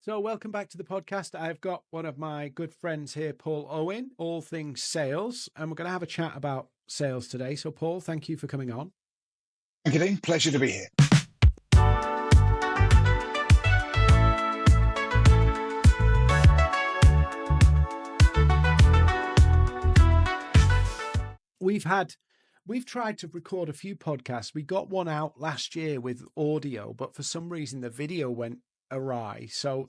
So, welcome back to the podcast. I've got one of my good friends here, Paul Owen, all things sales, and we're going to have a chat about sales today. So, Paul, thank you for coming on. Thank you, Dean. Pleasure to be here. We've tried to record a few podcasts. We got one out last year with audio, but for some reason the video went awry. So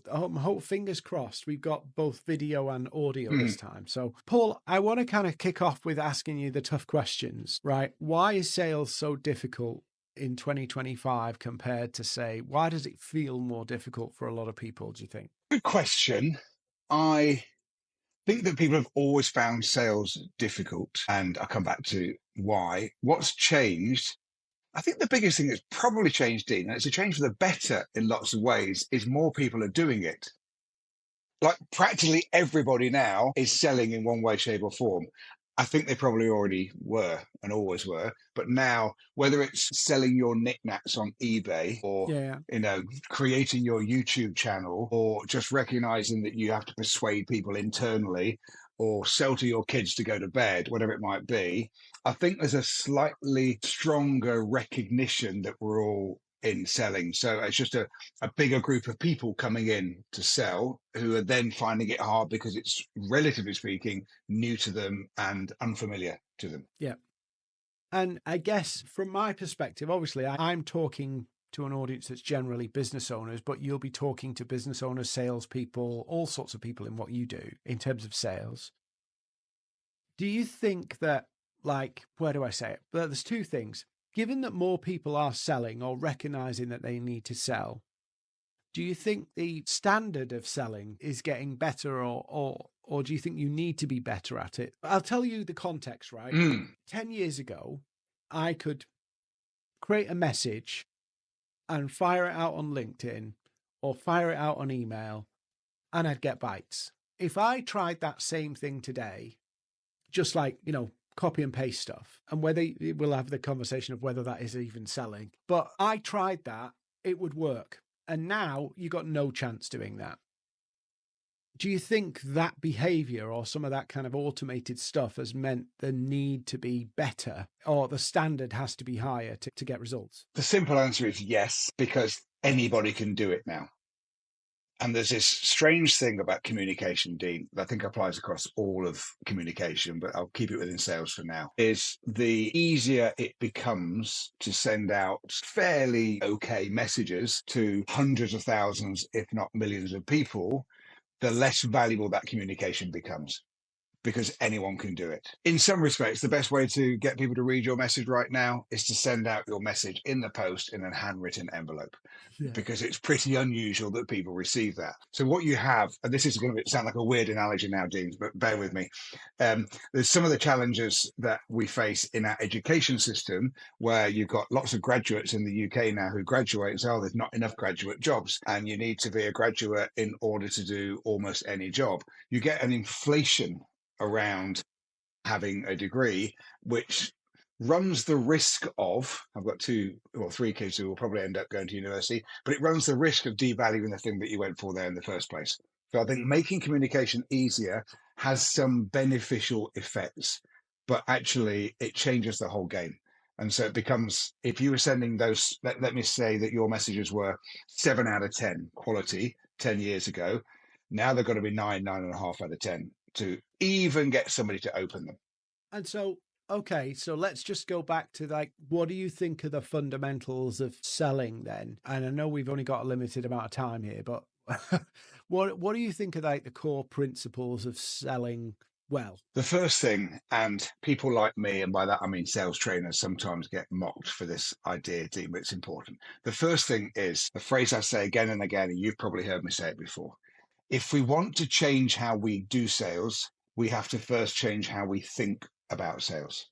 fingers crossed, we've got both video and audio this time. So Paul, I want to kind of kick off with asking you the tough questions, right? Why is sales so difficult in 2025 compared to, say, why does it feel more difficult for a lot of people, do you think? Good question. I think that people have always found sales difficult, and I'll come back to why. What's changed? I think the biggest thing that's probably changed, Dean, and it's a change for the better in lots of ways, is more people are doing it. Like practically everybody now is selling in one way, shape, or form. I think they probably already were and always were, but now whether it's selling your knickknacks on eBay or creating your YouTube channel or just recognizing that you have to persuade people internally or sell to your kids to go to bed, whatever it might be, I think there's a slightly stronger recognition that we're all in selling. So it's just a bigger group of people coming in to sell who are then finding it hard because it's, relatively speaking, new to them and unfamiliar to them. Yeah. And I guess from my perspective, obviously, I'm talking to an audience that's generally business owners, but you'll be talking to business owners, salespeople, all sorts of people in what you do in terms of sales. Do you think that, like, where do I say it? But there's two things. Given that more people are selling or recognizing that they need to sell, do you think the standard of selling is getting better or do you think you need to be better at it? I'll tell you the context, right? 10 years ago, I could create a message and fire it out on LinkedIn or fire it out on email and I'd get bites. If I tried that same thing today, just like, copy and paste stuff, and whether we'll have the conversation of whether that is even selling, but I tried that, it would work. And now you got no chance doing that. Do you think that behavior or some of that kind of automated stuff has meant the need to be better or the standard has to be higher to get results? The simple answer is yes, because anybody can do it now. And there's this strange thing about communication, Dean, that I think applies across all of communication, but I'll keep it within sales for now, is the easier it becomes to send out fairly okay messages to hundreds of thousands, if not millions of people, the less valuable that communication becomes, because anyone can do it. In some respects, the best way to get people to read your message right now is to send out your message in the post in a handwritten envelope, because it's pretty unusual that people receive that. So what you have, and this is going to sound like a weird analogy now, Dean, but bear with me. There's some of the challenges that we face in our education system where you've got lots of graduates in the UK now who graduate and say, oh, there's not enough graduate jobs, and you need to be a graduate in order to do almost any job. You get an inflation around having a degree, which runs the risk of, I've got 2 or 3 kids who will probably end up going to university, but it runs the risk of devaluing the thing that you went for there in the first place. So I think making communication easier has some beneficial effects, but actually it changes the whole game. And so it becomes, if you were sending those, let me say that your messages were 7 out of 10 quality 10 years ago, now they've got to be 9.5 out of 10 to even get somebody to open them. And so, okay, so let's just go back to what do you think are the fundamentals of selling then? And I know we've only got a limited amount of time here, but what do you think are the core principles of selling well? The first thing, and people like me, and by that I mean sales trainers, sometimes get mocked for this idea, Dean, but it's important. The first thing is a phrase I say again and again, and you've probably heard me say it before. If we want to change how we do sales, we have to first change how we think about sales.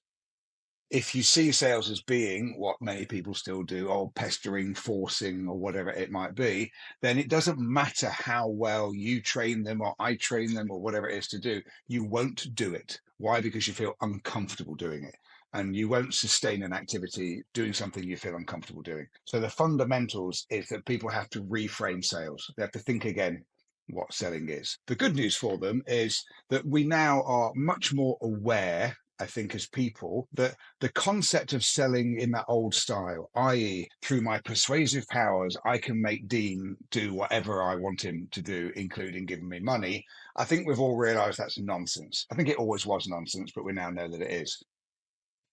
If you see sales as being what many people still do, pestering, forcing, or whatever it might be, then it doesn't matter how well you train them or I train them or whatever it is to do, you won't do it. Why? Because you feel uncomfortable doing it. and you won't sustain an activity doing something you feel uncomfortable doing. So the fundamentals is that people have to reframe sales. They have to think again what selling is. The good news for them is that we now are much more aware, I think, as people, that the concept of selling in that old style, i.e., through my persuasive powers, I can make Dean do whatever I want him to do, including giving me money. I think we've all realized that's nonsense. I think it always was nonsense, but we now know that it is.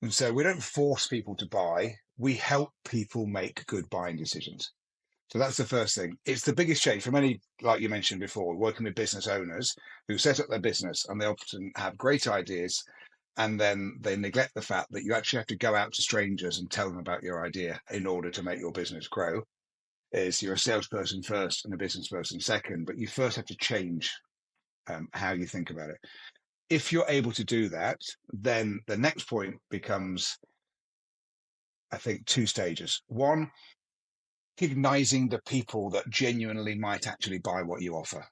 And so we don't force people to buy, we help people make good buying decisions. So that's the first thing. It's the biggest change for many, like you mentioned before, working with business owners who set up their business and they often have great ideas and then they neglect the fact that you actually have to go out to strangers and tell them about your idea in order to make your business grow. Is you're a salesperson first and a business person second, but you first have to change how you think about it. If you're able to do that, then the next point becomes, I think, two stages. One, recognizing the people that genuinely might actually buy what you offer.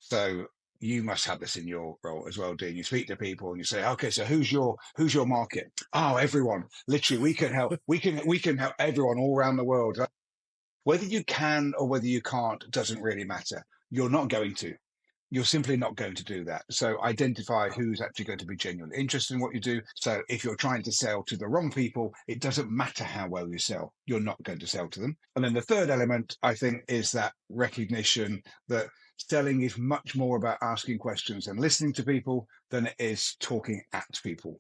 So you must have this in your role as well, Dean. You speak to people and you say, okay, so who's your market? Oh, everyone. Literally, we can help. We can help everyone all around the world. Whether you can or whether you can't doesn't really matter. You're not going to. You're simply not going to do that. So identify who's actually going to be genuinely interested in what you do. So if you're trying to sell to the wrong people, it doesn't matter how well you sell. You're not going to sell to them. And then the third element, I think, is that recognition that selling is much more about asking questions and listening to people than it is talking at people.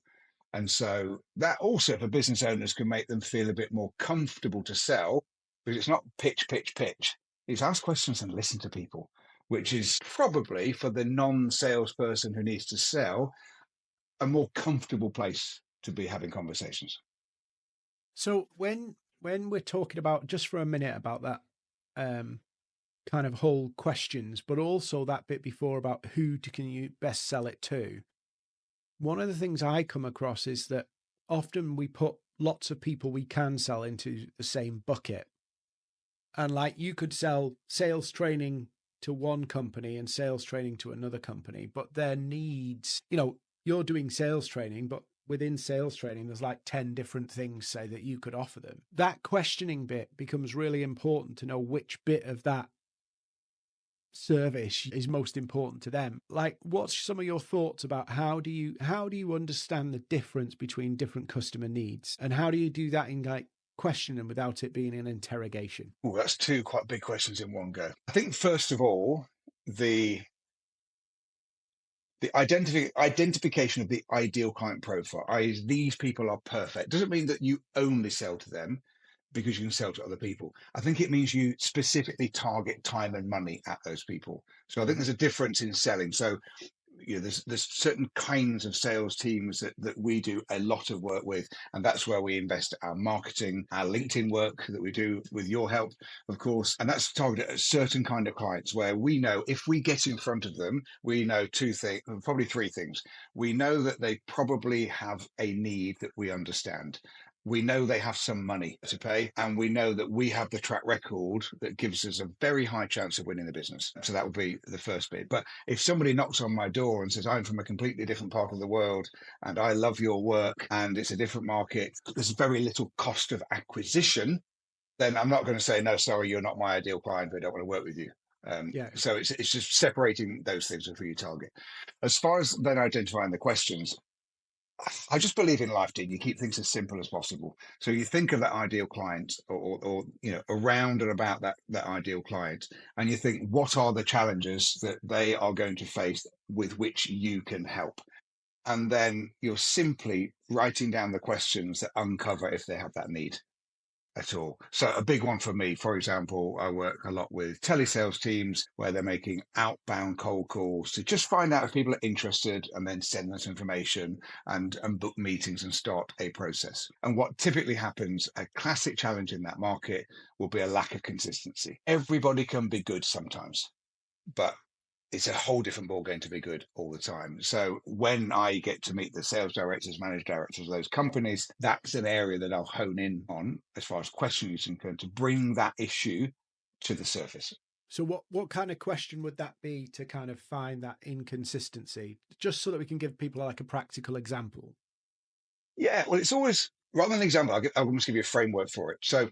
And so that also for business owners can make them feel a bit more comfortable to sell because it's not pitch, pitch, pitch. It's ask questions and listen to people, which is probably for the non-salesperson who needs to sell a more comfortable place to be having conversations. So when we're talking about, just for a minute, about that kind of whole questions, but also that bit before about can you best sell it to, one of the things I come across is that often we put lots of people we can sell into the same bucket. And like you could sell sales training to one company and sales training to another company, but their needs, you're doing sales training, but within sales training, there's like 10 different things, say, that you could offer them. That questioning bit becomes really important to know which bit of that service is most important to them. Like, what's some of your thoughts about how do you understand the difference between different customer needs, and how do you do that in like questioning without it being an interrogation? Oh, that's two quite big questions in one go. I think first of all, the identification of the ideal client profile, i.e., these people are perfect, doesn't mean that you only sell to them because you can sell to other people. I think it means you specifically target time and money at those people. So I think there's a difference in selling. So there's certain kinds of sales teams that we do a lot of work with, and that's where we invest our marketing, our LinkedIn work that we do with your help, of course, and that's targeted at certain kind of clients where we know if we get in front of them, we know two things, probably three things. We know that they probably have a need that we understand. We know they have some money to pay, and we know that we have the track record that gives us a very high chance of winning the business. So that would be the first bit. But if somebody knocks on my door and says, I'm from a completely different part of the world and I love your work and it's a different market, there's very little cost of acquisition, then I'm not going to say, no, sorry, you're not my ideal client, but I don't want to work with you. Yeah. So it's just separating those things of who you target. As far as then identifying the questions, I just believe in life, Dean. You keep things as simple as possible. So you think of that ideal client, or around and about that ideal client, and you think, what are the challenges that they are going to face with which you can help? And then you're simply writing down the questions that uncover if they have that need at all. So a big one for me, for example, I work a lot with telesales teams where they're making outbound cold calls to just find out if people are interested and then send us information and book meetings and start a process. And what typically happens, a classic challenge in that market will be a lack of consistency. Everybody can be good sometimes, but it's a whole different ball game to be good all the time. So when I get to meet the sales directors, managing directors of those companies, that's an area that I'll hone in on as far as questioning is concerned to bring that issue to the surface. So what kind of question would that be to kind of find that inconsistency, just so that we can give people like a practical example? Yeah, well, it's always rather than an example, I'll almost give you a framework for it. So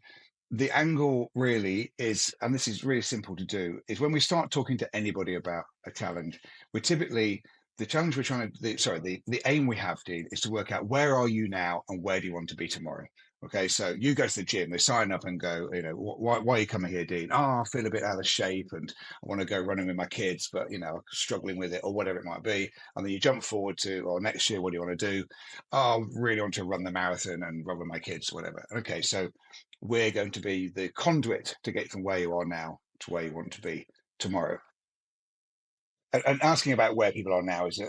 the angle really is, and this is really simple to do, is when we start talking to anybody about a challenge, we're typically the challenge we're trying to, the aim we have, Dean, is to work out where are you now and where do you want to be tomorrow. Okay, so you go to the gym, they sign up and go, why are you coming here, Dean? Oh, I feel a bit out of shape and I want to go running with my kids, but struggling with it or whatever it might be. And then you jump forward to, or next year, what do you want to do? Oh, I really want to run the marathon and run with my kids, whatever. Okay, so we're going to be the conduit to get from where you are now to where you want to be tomorrow. And asking about where people are now is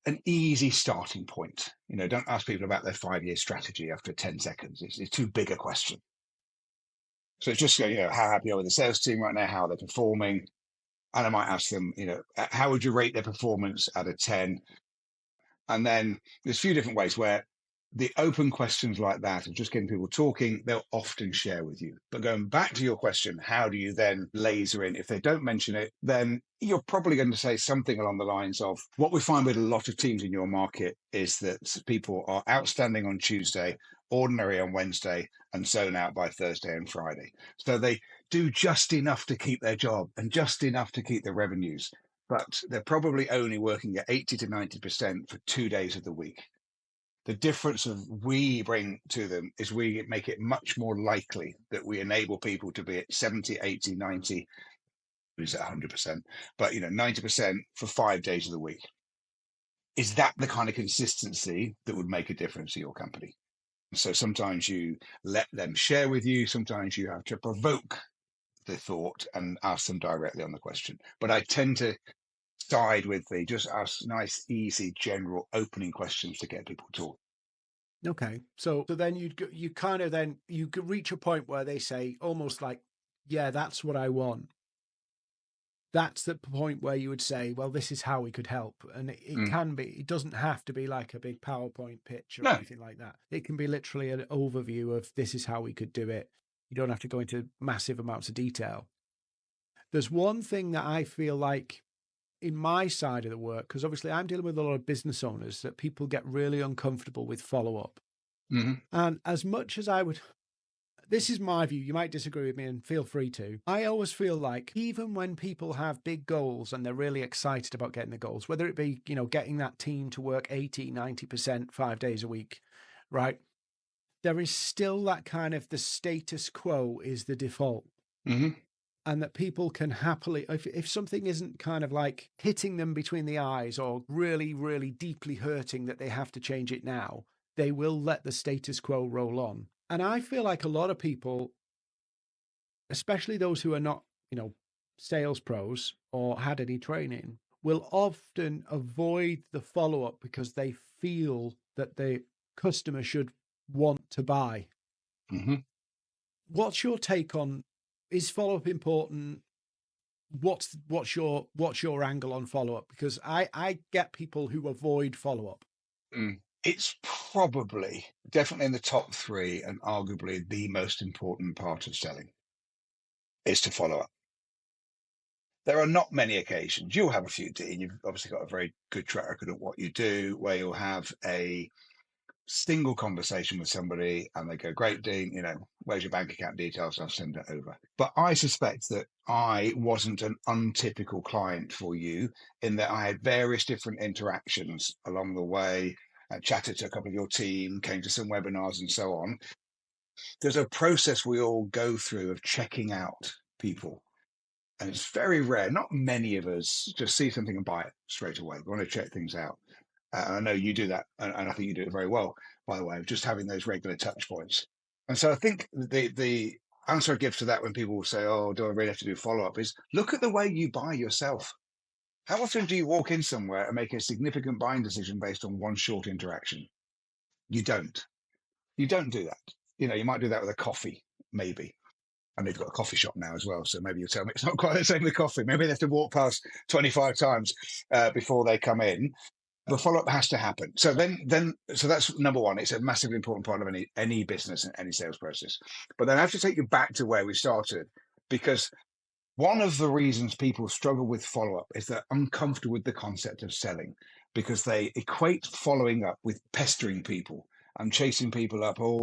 an easy starting point. Don't ask people about their 5-year strategy after 10 seconds. It's too big a question. So it's just, how happy are with the sales team right now? How are they performing? And I might ask them, how would you rate their performance out of 10? And then there's a few different ways where the open questions like that of just getting people talking, they'll often share with you. But going back to your question, how do you then laser in? If they don't mention it, then you're probably going to say something along the lines of what we find with a lot of teams in your market is that people are outstanding on Tuesday, ordinary on Wednesday, and zone out by Thursday and Friday. So they do just enough to keep their job and just enough to keep their revenues, but they're probably only working at 80 to 90% for 2 days of the week. The difference of we bring to them is we make it much more likely that we enable people to be at 70, 80, 90, is at 100%, but 90% for 5 days of the week. Is that the kind of consistency that would make a difference to your company? So sometimes you let them share with you, sometimes you have to provoke the thought and ask them directly on the question. But I tend to side with the just ask nice, easy, general opening questions to get people talking. Okay, so then you could reach a point where they say almost like, yeah, that's what I want. That's the point where you would say, well, this is how we could help. And it can be, it doesn't have to be like a big PowerPoint pitch or No. anything like that. It can be literally an overview of this is how we could do it. You don't have to go into massive amounts of detail. There's one thing that I feel like in my side of the work, because obviously I'm dealing with a lot of business owners, that people get really uncomfortable with follow up. Mm-hmm. And as much as I would, this is my view, you might disagree with me and feel free to. I always feel like even when people have big goals and they're really excited about getting the goals, whether it be, getting that team to work 80, 90%, 5 days a week, right? There is still that kind of the status quo is the default. Mm-hmm. And that people can happily, if something isn't kind of like hitting them between the eyes or really, really deeply hurting that they have to change it now, they will let the status quo roll on. And I feel like a lot of people, especially those who are not, sales pros or had any training, will often avoid the follow up because they feel that the customer should want to buy. Mm-hmm. What's your take on, is follow up important? What's your angle on follow up? Because I get people who avoid follow up. It's probably definitely in the top 3 and arguably the most important part of selling is to follow up. There are not many occasions, you'll have a few, Dean, you've obviously got a very good track record of what you do, where you'll have a single conversation with somebody and they go, great, Dean, where's your bank account details? I'll send it over. But I suspect that I wasn't an untypical client for you in that I had various different interactions along the way. I chatted to a couple of your team, came to some webinars and so on. There's a process we all go through of checking out people. And it's very rare. Not many of us just see something and buy it straight away. We want to check things out. I know you do that, and I think you do it very well, by the way, of just having those regular touch points. And so I think the answer I give to that when people say, oh, do I really have to do follow up, is look at the way you buy yourself. How often do you walk in somewhere and make a significant buying decision based on one short interaction? You don't. You don't do that. You might do that with a coffee, maybe. And they've got a coffee shop now as well. So maybe you'll tell me it's not quite the same with coffee. Maybe they have to walk past 25 times before they come in. The follow-up has to happen. So so that's number one. It's a massively important part of any business and any sales process. But then I have to take you back to where we started, because one of the reasons people struggle with follow-up is they're uncomfortable with the concept of selling, because they equate following up with pestering people. I'm chasing people up, or,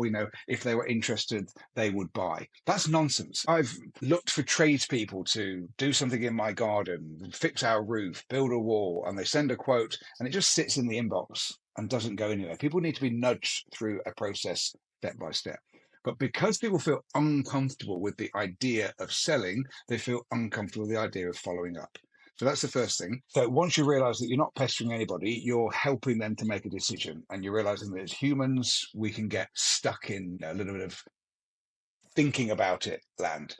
if they were interested, they would buy. That's nonsense. I've looked for tradespeople to do something in my garden, fix our roof, build a wall, and they send a quote and it just sits in the inbox and doesn't go anywhere. People need to be nudged through a process step by step. But because people feel uncomfortable with the idea of selling, they feel uncomfortable with the idea of following up. So that's the first thing. So once you realize that you're not pestering anybody, you're helping them to make a decision. And you're realizing that as humans, we can get stuck in a little bit of thinking about it land.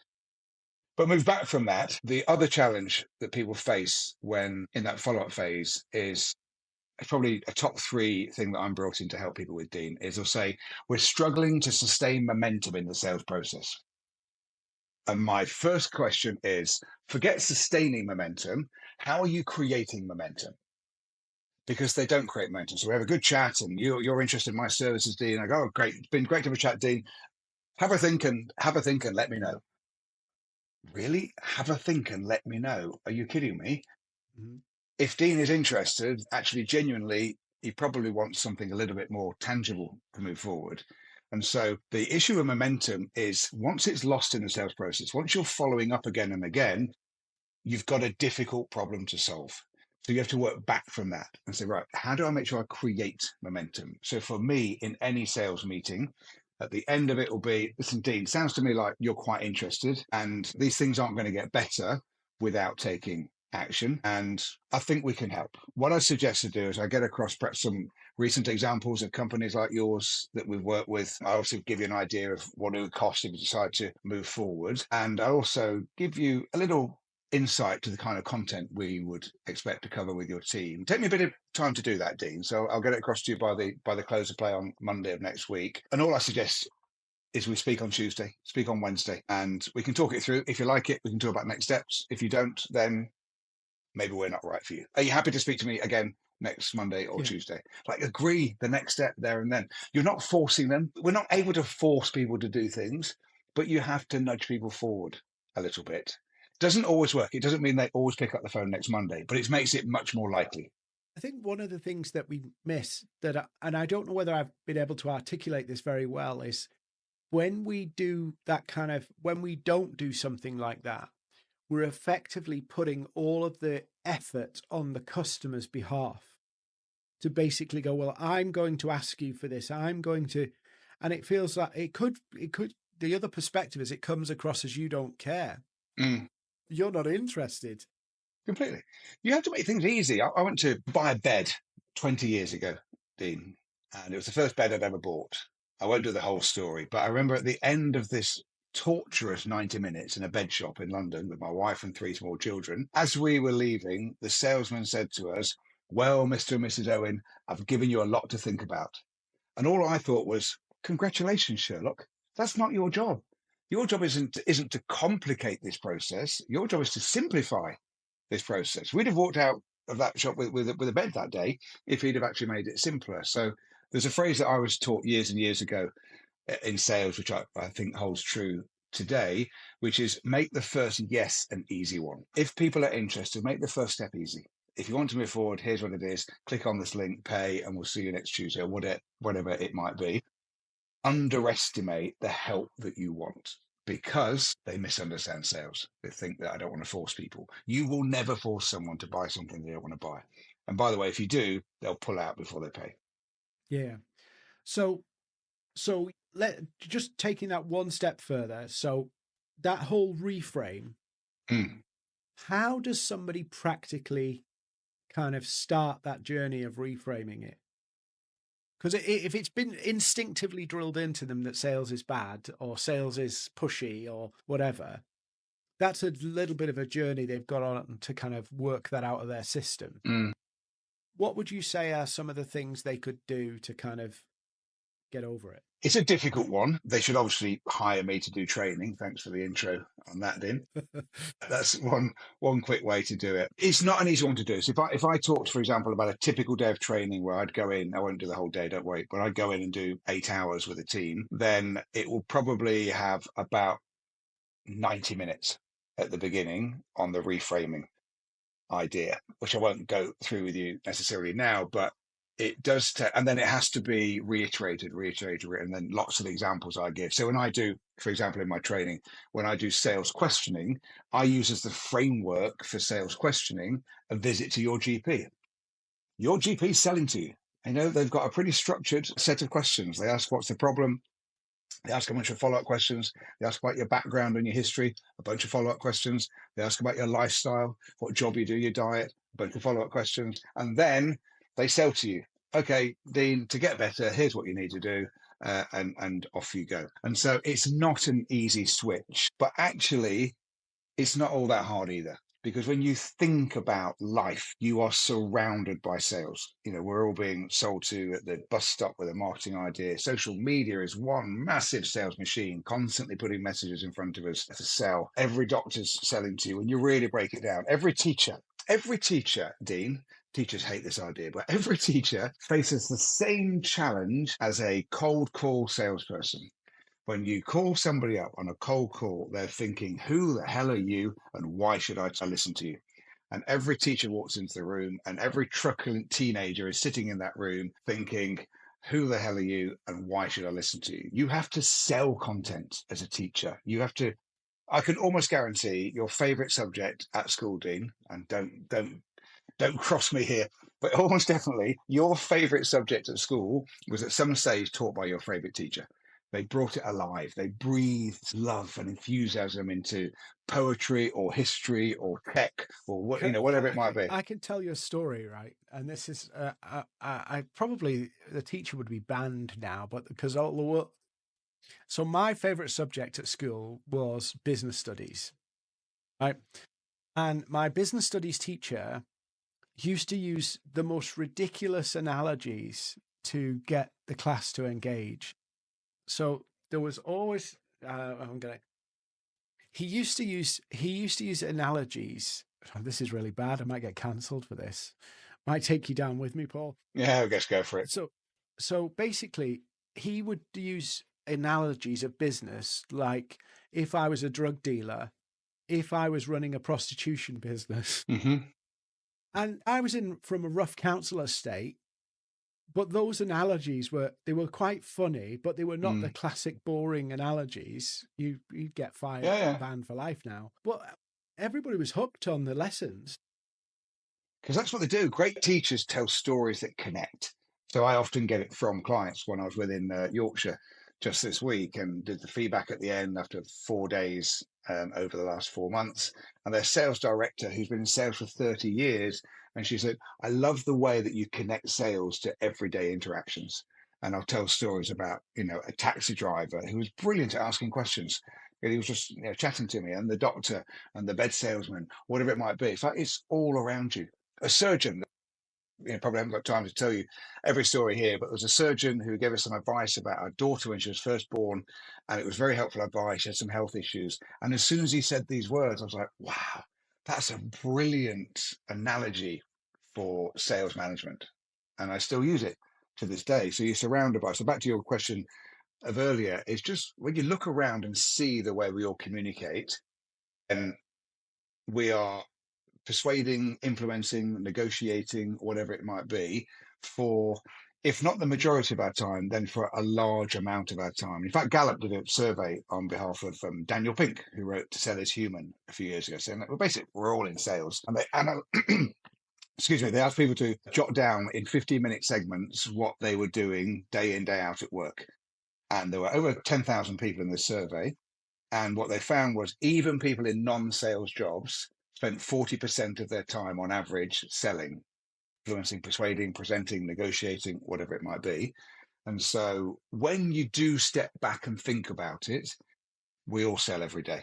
But move back from that, the other challenge that people face when in that follow-up phase is probably a top three thing that I'm brought in to help people with, Dean, is they'll say, we're struggling to sustain momentum in the sales process. And my first question is, forget sustaining momentum. How are you creating momentum? Because they don't create momentum. So we have a good chat and you're interested in my services, Dean. I go, oh, great. It's been great to have a chat, Dean. Have a think and let me know. Really? Have a think and let me know. Are you kidding me? Mhm. If Dean is interested, actually, genuinely, he probably wants something a little bit more tangible to move forward. And so the issue of momentum is once it's lost in the sales process, once you're following up again and again, you've got a difficult problem to solve. So you have to work back from that and say, right, how do I make sure I create momentum? So for me, in any sales meeting, at the end of it will be, listen, Dean, sounds to me like you're quite interested, and these things aren't going to get better without taking action. And I think we can help. What I suggest to do is I get across perhaps some recent examples of companies like yours that we've worked with. I also give you an idea of what it would cost if you decide to move forward. And I also give you a little insight to the kind of content we would expect to cover with your team. Take me a bit of time to do that, Dean. So I'll get it across to you by the close of play on Monday of next week. And all I suggest is we speak on Tuesday, speak on Wednesday, and we can talk it through. If you like it, we can talk about next steps. If you don't, then maybe we're not right for you. Are you happy to speak to me again next Monday or Yeah. Tuesday? Like, agree the next step there and then. You're not forcing them. We're not able to force people to do things, but you have to nudge people forward a little bit. Doesn't always work. It doesn't mean they always pick up the phone next Monday, but it makes it much more likely. I think one of the things that we miss and I don't know whether I've been able to articulate this very well, is when we do that when we don't do something like that, we're effectively putting all of the effort on the customer's behalf to basically go, well, I'm going to ask you for this. And it feels like the other perspective is it comes across as you don't care. Mm. You're not interested. Completely. You have to make things easy. I went to buy a bed 20 years ago, Dean, and it was the first bed I'd ever bought. I won't do the whole story, but I remember at the end of this torturous 90 minutes in a bed shop in London with my wife and three small children, as we were leaving, the salesman said to us, well, Mr. and Mrs. Owen, I've given you a lot to think about. And all I thought was, congratulations, Sherlock. That's not your job. Your job isn't to complicate this process. Your job is to simplify this process. We'd have walked out of that shop with a bed that day if he'd have actually made it simpler. So there's a phrase that I was taught years and years ago in sales, which I think holds true today, which is make the first yes an easy one. If people are interested, make the first step easy. If you want to move forward, here's what it is. Click on this link, pay, and we'll see you next Tuesday, or whatever it might be. Underestimate the help that you want, because they misunderstand sales. They think that I don't want to force people. You will never force someone to buy something they don't want to buy. And by the way, if you do, they'll pull out before they pay. Yeah. So let just taking that one step further. So that whole reframe, Mm. how does somebody practically kind of start that journey of reframing it? Because if it's been instinctively drilled into them that sales is bad or sales is pushy or whatever, that's a little bit of a journey they've got on to kind of work that out of their system. Mm. What would you say are some of the things they could do to kind of get over it? It's a difficult one. They should obviously hire me to do training. Thanks for the intro on that, Din. That's one quick way to do it. It's not an easy one to do. So if I talked, for example, about a typical day of training where I'd go in, I won't do the whole day, don't worry, but I'd go in and do 8 hours with a team, then it will probably have about 90 minutes at the beginning on the reframing idea, which I won't go through with you necessarily now, but it does, and then it has to be reiterated, and then lots of examples I give. So when I do, for example, in my training, when I do sales questioning, I use as the framework for sales questioning a visit to your GP. Your GP is selling to you. You know, they've got a pretty structured set of questions. They ask, what's the problem? They ask a bunch of follow-up questions. They ask about your background and your history, a bunch of follow-up questions. They ask about your lifestyle, what job you do, your diet, a bunch of follow-up questions. And then they sell to you. Okay, Dean, to get better, here's what you need to do. And off you go. And so it's not an easy switch, but actually it's not all that hard either. Because when you think about life, you are surrounded by sales. You know, we're all being sold to at the bus stop with a marketing idea. Social media is one massive sales machine, constantly putting messages in front of us to sell. Every doctor's selling to you. When you really break it down, every teacher, Dean, teachers hate this idea, but every teacher faces the same challenge as a cold call salesperson. When you call somebody up on a cold call, they're thinking, who the hell are you and why should I listen to you? And every teacher walks into the room and every truculent teenager is sitting in that room thinking, who the hell are you and why should I listen to you? You have to sell content as a teacher. You have to, I can almost guarantee your favorite subject at school, Dean, and don't cross me here, but almost definitely your favorite subject at school was at some stage taught by your favorite teacher. They brought it alive. They breathed love and enthusiasm into poetry or history or tech or what, whatever it might be. I can tell you a story, right? And this is, I probably, the teacher would be banned now, but because all the world. So my favorite subject at school was business studies, right? And my business studies teacher used to use the most ridiculous analogies to get the class to engage. So there was always, he used to use analogies. Oh, this is really bad. I might get cancelled for this. Might take you down with me, Paul. Yeah, I guess go for it. So basically, he would use analogies of business, like if I was a drug dealer, if I was running a prostitution business, and I was from a rough council estate. But those analogies were quite funny, but they were not the classic boring analogies. You'd get fired, banned for life now. But everybody was hooked on the lessons. Because that's what they do. Great teachers tell stories that connect. So I often get it from clients. When I was within Yorkshire just this week and did the feedback at the end after 4 days over the last 4 months, and their sales director, who's been in sales for 30 years, and she said, I love the way that you connect sales to everyday interactions. And I'll tell stories about, a taxi driver who was brilliant at asking questions. And he was just chatting to me, and the doctor and the bed salesman, whatever it might be. It's like it's all around you. A surgeon, probably haven't got time to tell you every story here, but there was a surgeon who gave us some advice about our daughter when she was first born, and it was very helpful advice. She had some health issues, and as soon as he said these words, I was like, wow, that's a brilliant analogy for sales management, and I still use it to this day. So you're surrounded by. So back to your question of earlier, is just when you look around and see the way we all communicate, and we are persuading, implementing, negotiating, whatever it might be, for, if not the majority of our time, then for a large amount of our time. In fact, Gallup did a survey on behalf of Daniel Pink, who wrote To Sell Is Human a few years ago, saying that we're all in sales. And they asked people to jot down in 15-minute segments what they were doing day in, day out at work. And there were over 10,000 people in this survey. And what they found was even people in non-sales jobs spent 40% of their time on average selling, influencing, persuading, presenting, negotiating, whatever it might be. And so when you do step back and think about it, we all sell every day.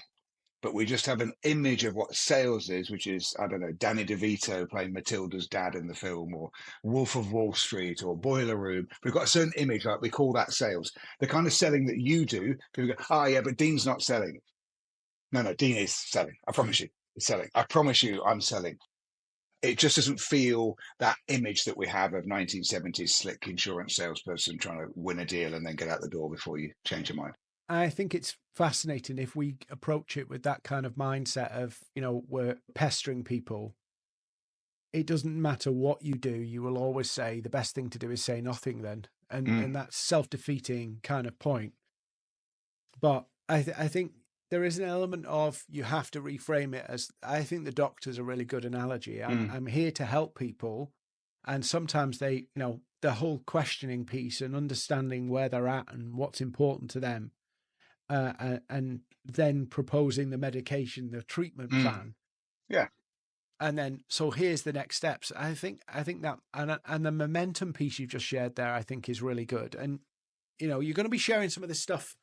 But we just have an image of what sales is, which is, I don't know, Danny DeVito playing Matilda's dad in the film, or Wolf of Wall Street, or Boiler Room. We've got a certain image, like we call that sales. The kind of selling that you do, people go, oh, yeah, but Dean's not selling. No, Dean is selling. I promise you, it's selling. I promise you, I'm selling. It just doesn't feel that image that we have of 1970s slick insurance salesperson trying to win a deal and then get out the door before you change your mind. I think it's fascinating if we approach it with that kind of mindset of, we're pestering people. it doesn't matter what you do, you will always say the best thing to do is say nothing then. And that's self-defeating kind of point. But I think there is an element of you have to reframe it as, I think the doctor's a really good analogy. I'm here to help people. And sometimes they, the whole questioning piece and understanding where they're at and what's important to them, and then proposing the medication, the treatment plan. Yeah. And then, so here's the next steps. I think that, and the momentum piece you've just shared there, I think is really good. And, you're going to be sharing some of this stuff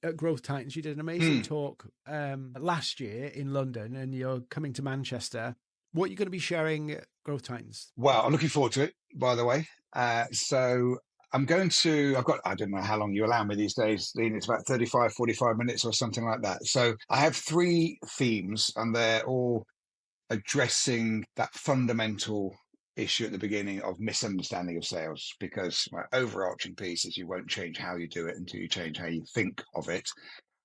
at Growth Titans. You did an amazing talk last year in London, and you're coming to Manchester. What are you going to be sharing at Growth Titans? Well, I'm looking forward to it, by the way. So I've got, I don't know how long you allow me these days, Dean. It's about 35, 45 minutes or something like that. So I have 3 themes, and they're all addressing that fundamental issue at the beginning of misunderstanding of sales, because my overarching piece is you won't change how you do it until you change how you think of it.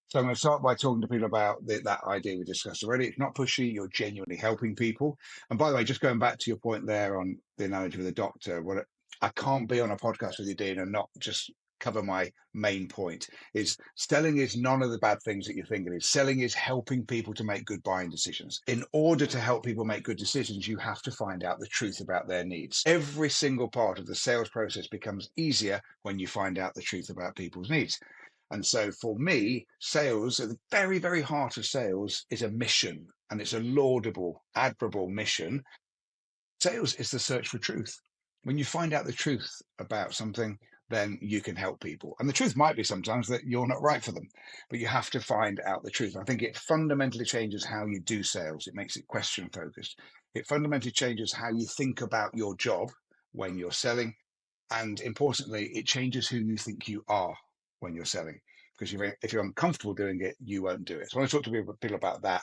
So I'm going to start by talking to people about that idea we discussed already. It's not pushy, you're genuinely helping people. And by the way, just going back to your point there on the analogy with the doctor, I can't be on a podcast with you, Dean, and not just cover my main point. Is selling is none of the bad things that you think it is. Selling is helping people to make good buying decisions. In order to help people make good decisions, you have to find out the truth about their needs. Every single part of the sales process becomes easier when you find out the truth about people's needs. And so for me, sales, at the very, very heart of sales, is a mission, and it's a laudable, admirable mission. Sales is the search for truth. When you find out the truth about something, then you can help people. And the truth might be sometimes that you're not right for them, but you have to find out the truth. I think it fundamentally changes how you do sales. It makes it question focused. It fundamentally changes how you think about your job when you're selling. And importantly, it changes who you think you are when you're selling. Because if you're uncomfortable doing it, you won't do it. So I want to talk to people about that,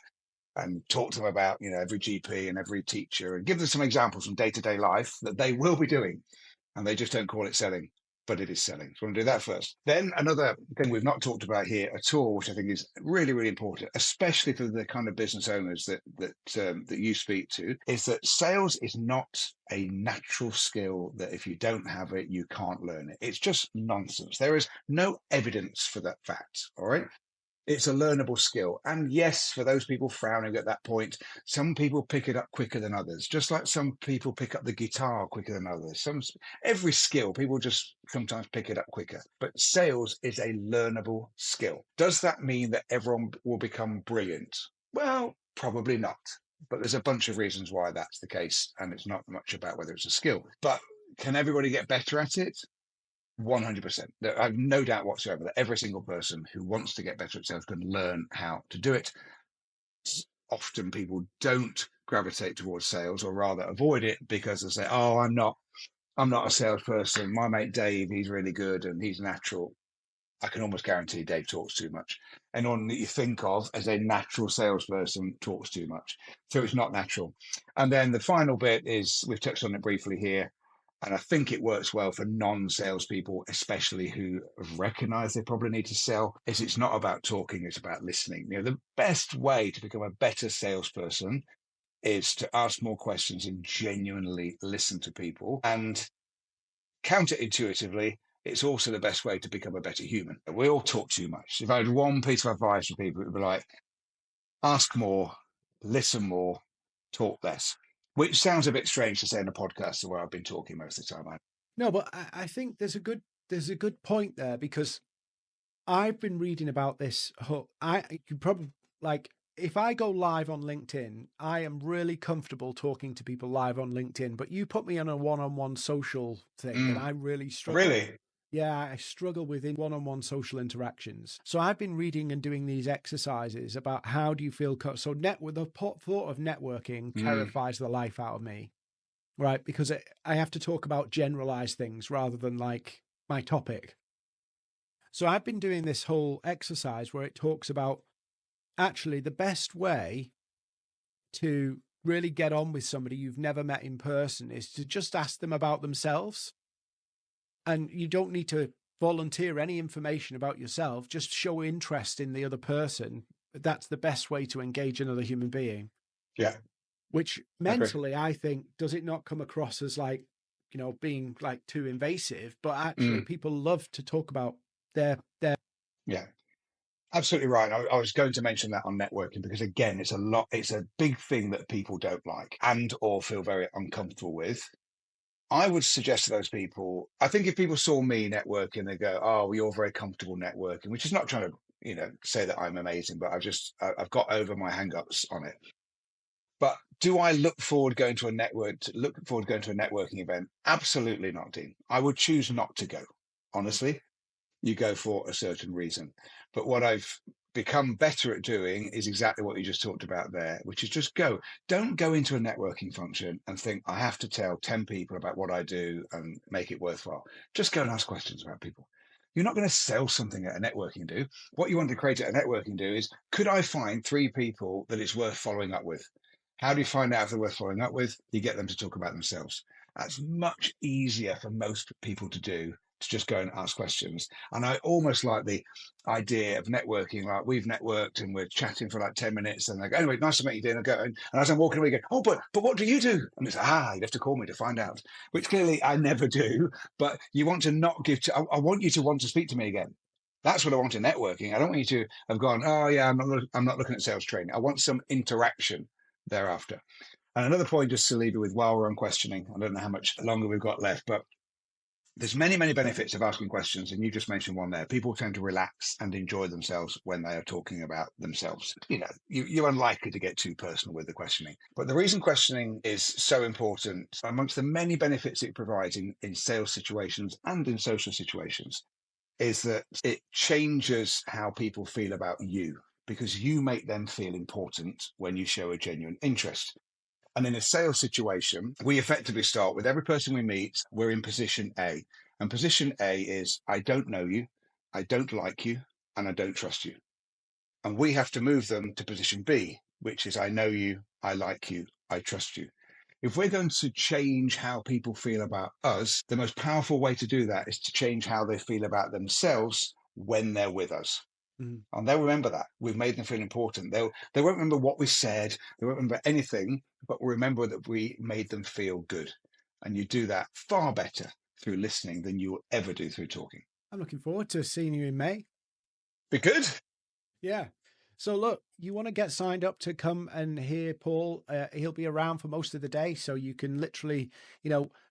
and talk to them about, every GP and every teacher, and give them some examples from day-to-day life that they will be doing, and they just don't call it selling, but it is selling. So I want to do that first. Then another thing we've not talked about here at all, which I think is really, really important, especially for the kind of business owners that you speak to, is that sales is not a natural skill that if you don't have it, you can't learn it. It's just nonsense. There is no evidence for that fact. All right. It's a learnable skill. And yes, for those people frowning at that point, some people pick it up quicker than others, just like some people pick up the guitar quicker than others. Every skill, people just sometimes pick it up quicker. But sales is a learnable skill. Does that mean that everyone will become brilliant? Well, probably not. But there's a bunch of reasons why that's the case. And it's not much about whether it's a skill. But can everybody get better at it? 100%. I have no doubt whatsoever that every single person who wants to get better at sales can learn how to do it. Often people don't gravitate towards sales, or rather avoid it, because they say, "Oh, I'm not a salesperson. My mate Dave, he's really good and he's natural." I can almost guarantee Dave talks too much. Anyone that you think of as a natural salesperson talks too much. So it's not natural. And then the final bit is, we've touched on it briefly here, and I think it works well for non-salespeople, especially who recognize they probably need to sell, is it's not about talking, it's about listening. The best way to become a better salesperson is to ask more questions and genuinely listen to people. And counterintuitively, it's also the best way to become a better human. We all talk too much. If I had one piece of advice for people, it would be like, ask more, listen more, talk less. Which sounds a bit strange to say in a podcast where I've been talking most of the time. No, but I think there's a good point there, because I've been reading about this. You probably, like, if I go live on LinkedIn, I am really comfortable talking to people live on LinkedIn, but you put me on a one-on-one social thing and I really struggle. Really? Yeah, I struggle with one-on-one social interactions. So I've been reading and doing these exercises about how do you feel. So the thought of networking terrifies the life out of me, right? Because I have to talk about generalized things rather than like my topic. So I've been doing this whole exercise where it talks about actually the best way to really get on with somebody you've never met in person is to just ask them about themselves. And you don't need to volunteer any information about yourself, just show interest in the other person. That's the best way to engage another human being. Yeah. which Agree. mentally, I think, does it not come across as like, being like too invasive, but actually Mm, people love to talk about their yeah. Absolutely right. I was going to mention that on networking because again, it's a big thing that people don't like and or feel very uncomfortable with. I would suggest to those people, I think if people saw me networking, they go, "Oh, well, you're very comfortable networking," which is not trying to, say that I'm amazing, but I've got over my hang-ups on it. But do I look forward to going to a networking event? Absolutely not, Dean. I would choose not to go, honestly. You go for a certain reason. But what I've become better at doing is exactly what you just talked about there, which is just go. Don't go into a networking function and think, I have to tell 10 people about what I do and make it worthwhile. Just go and ask questions about people. You're not going to sell something at a networking do. What you want to create at a networking do is, could I find 3 people that it's worth following up with? How do you find out if they're worth following up with? You get them to talk about themselves. That's much easier for most people to do, to just go and ask questions. And I almost like the idea of networking. Like, we've networked and we're chatting for like 10 minutes, and they go, "Anyway, nice to meet you, Dean." And as I'm walking away, I go, "Oh, but what do you do?" And it's, you have to call me to find out, which clearly I never do. But you want to not give to, I want you to want to speak to me again. That's what I want in networking. I don't want you to have gone, "Oh yeah, I'm not looking at sales training." I want some interaction thereafter. And another point, just to leave you with while we're on questioning, I don't know how much longer we've got left, but there's many, many benefits of asking questions. And you just mentioned one there. People tend to relax and enjoy themselves when they are talking about themselves. You're unlikely to get too personal with the questioning. But the reason questioning is so important, amongst the many benefits it provides in sales situations and in social situations, is that it changes how people feel about you, because you make them feel important when you show a genuine interest. And in a sales situation, we effectively start with every person we meet, we're in position A. And position A is, I don't know you, I don't like you, and I don't trust you. And we have to move them to position B, which is, I know you, I like you, I trust you. If we're going to change how people feel about us, the most powerful way to do that is to change how they feel about themselves when they're with us. Mm. And they'll remember that. We've made them feel important. They won't remember what we said. They won't remember anything, but remember that we made them feel good. And you do that far better through listening than you will ever do through talking. I'm looking forward to seeing you in May. Be good. Yeah. So look, you want to get signed up to come and hear Paul. He'll be around for most of the day, so you can literally,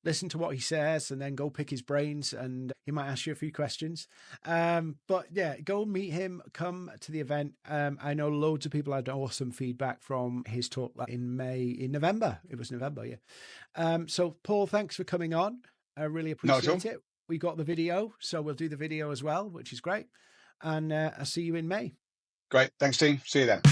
listen to what he says and then go pick his brains, and he might ask you a few questions. But yeah, go meet him, come to the event. I know loads of people had awesome feedback from his talk in November. It was November, yeah. So Paul, thanks for coming on. I really Not at all. appreciate it. We got the video, so we'll do the video as well, which is great. And I'll see you in May. Great. Thanks, team. See you then.